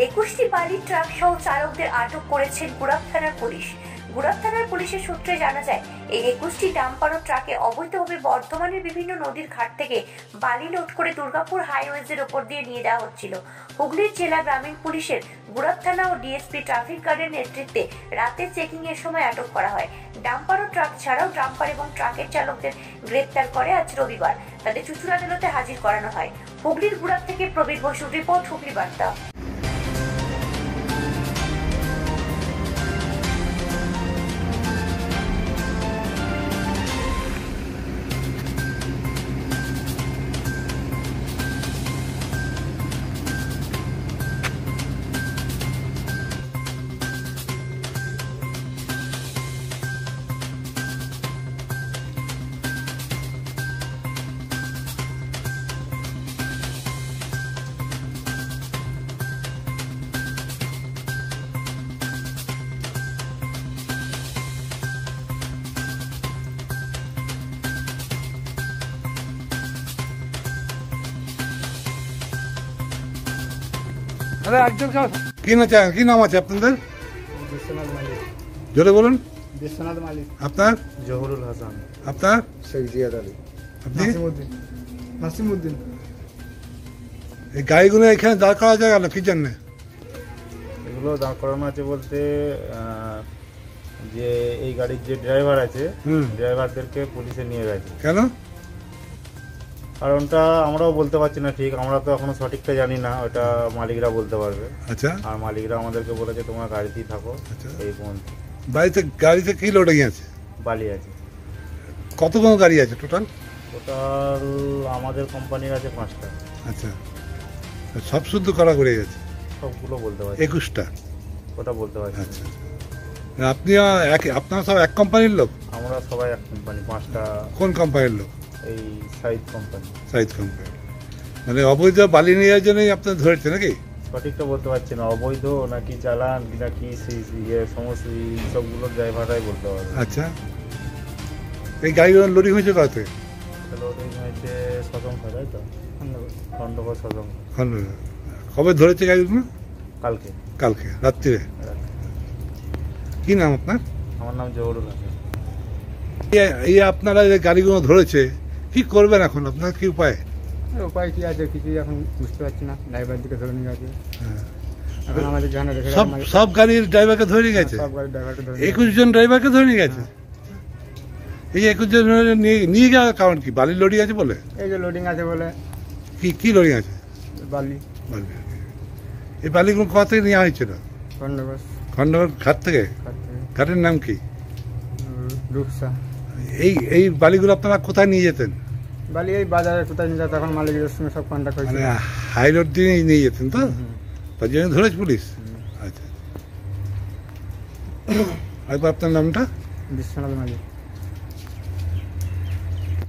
21টি বালির ট্রাক সহ চালকদের আটক করেছেন গুড়াপ থানার পুলিশ। গুড়াপ থানার পুলিশের সূত্রে জানা যায়, এই 21টি ডাম্পার ও ট্রাকে অবৈধভাবে বর্ধমানের বিভিন্ন নদীর ঘাট থেকে বালি লোড করে দুর্গাপুর হাইওয়েজের ওপর দিয়ে নিয়ে যাওয়া হচ্ছিল। হুগলির জেলা গ্রামীণ পুলিশের গুড়াপ থানা ও ডিএসপি ট্রাফিক গার্ডের নেতৃত্বে রাতে চেকিং এর সময় আটক করা হয়। ডাম্পার ও ট্রাক ছাড়াও ডাম্পার এবং ট্রাকের চালকদের গ্রেপ্তার করে আজ রবিবার তাদের চুঁচুড়া আদালতে হাজির করানো হয়। হুগলির গুড়াপ থেকে প্রবীর বসুর রিপোর্ট, হুগলি বার্তা। আরে একজন কি নাম আছে আপনাদের? বিশ্বনাথ মালিক। জোরে বলুন। বিশ্বনাথ মালিক। আপনার? জহুরুল হাসান। আপনার? শেখ জিয়াদ আলী। আপনি? নাসিমউদ্দিন। এই গাড়িগুলো এখানে দাঁড় করা যায় না কি জন্য? এগুলো দাঁড় করানো আছে বলতে যে এই গাড়ির যে ড্রাইভার আছে ড্রাইভারদেরকে পুলিশে নিয়ে গেছে। কেন? কারণটা আমরাও বলতে পারছি না ঠিক, আমরা তো এখনো সঠিকটা জানি না, ওটা মালিকরা বলতে পারবে। আচ্ছা। আর মালিকরা আমাদেরকে বলেছে তোমরা গাড়িতেই থাকো। আচ্ছা। এই পর্যন্ত। গাড়িতে কি লোডিং আছে? বালি আছে। কতগুলো গাড়ি আছে টোটাল? টোটাল আমাদের কোম্পানির আছে 5টা। আচ্ছা, সব শুদ্ধ করা করে গেছে? সবগুলো বলতে পারছি। 21টা? ওটা বলতে পারছি। আচ্ছা, আপনি আপনারা সব এক কোম্পানির লোক? আমরা সবাই এক কোম্পানি, 5টা। কোন কোম্পানির লোক? এই সাইদ কোম্পানি। সাইদ কোম্পানি। মানে অবৈধ বালি নেওয়ার জন্যই আপনার ধরেছে নাকি? সঠিকটা বলতে পারছি না, অবৈধ নাকি চালান নাকি সমস্ত সবগুলো ড্রাইভাররাই বলতে পারবে। আচ্ছা, এই গাড়িগুলো লোডিং হয়েছে কোথা থেকে? লোডিং হয়েছে সজংখা, তাই তো? খণ্ডঘর সজংখা। কবে ধরেছে গাড়িগুলো? কালকে। কালকে রাত্রিরে? কি নাম আপনার? আমার নাম জহুরুল হাসান। এই আপনারা যে গাড়িগুলো ধরেছে কি করবেন এখন? আপনার কি উপায়? উপায় কি আছে কিছু এখন বুঝতে পারছি না। ড্রাইভার দিকে ধরে নিয়ে গেছে। এখন আমাদের জানা দেখে সব গাড়ির ড্রাইভারকে ধরে নিয়ে গেছে? সব গাড়ির ড্রাইভারকে ধরে 21 জন ড্রাইভারকে ধরে নিয়ে গেছে। এই 21 জন নিয়ে যাওয়ার কারণ কি? বালি লোডিং আছে বলে? এই যে লোডিং আছে বলে। কি লোডিং আছে? বালি। এই বালিগুলো কোথা থেকে নেওয়া হয়েছিল? খণ্ডঘর ঘাট থেকে? ঘাটের নাম কি? রূপসা। এই বালিগুলো আপনারা কোথায় নিয়ে যেতেন? বালি এই বাজারে কোথায় নিয়ে যেত, এখন মালিকের সঙ্গে সব কন্ট্যাক্ট হয়েছে। মানে হাই রোড দিয়ে নিয়ে যেতেন তো? তার জন্য ধরেছে পুলিশ? আচ্ছা। আর আপনার নামটা? বিশ্বনাথ মালিক।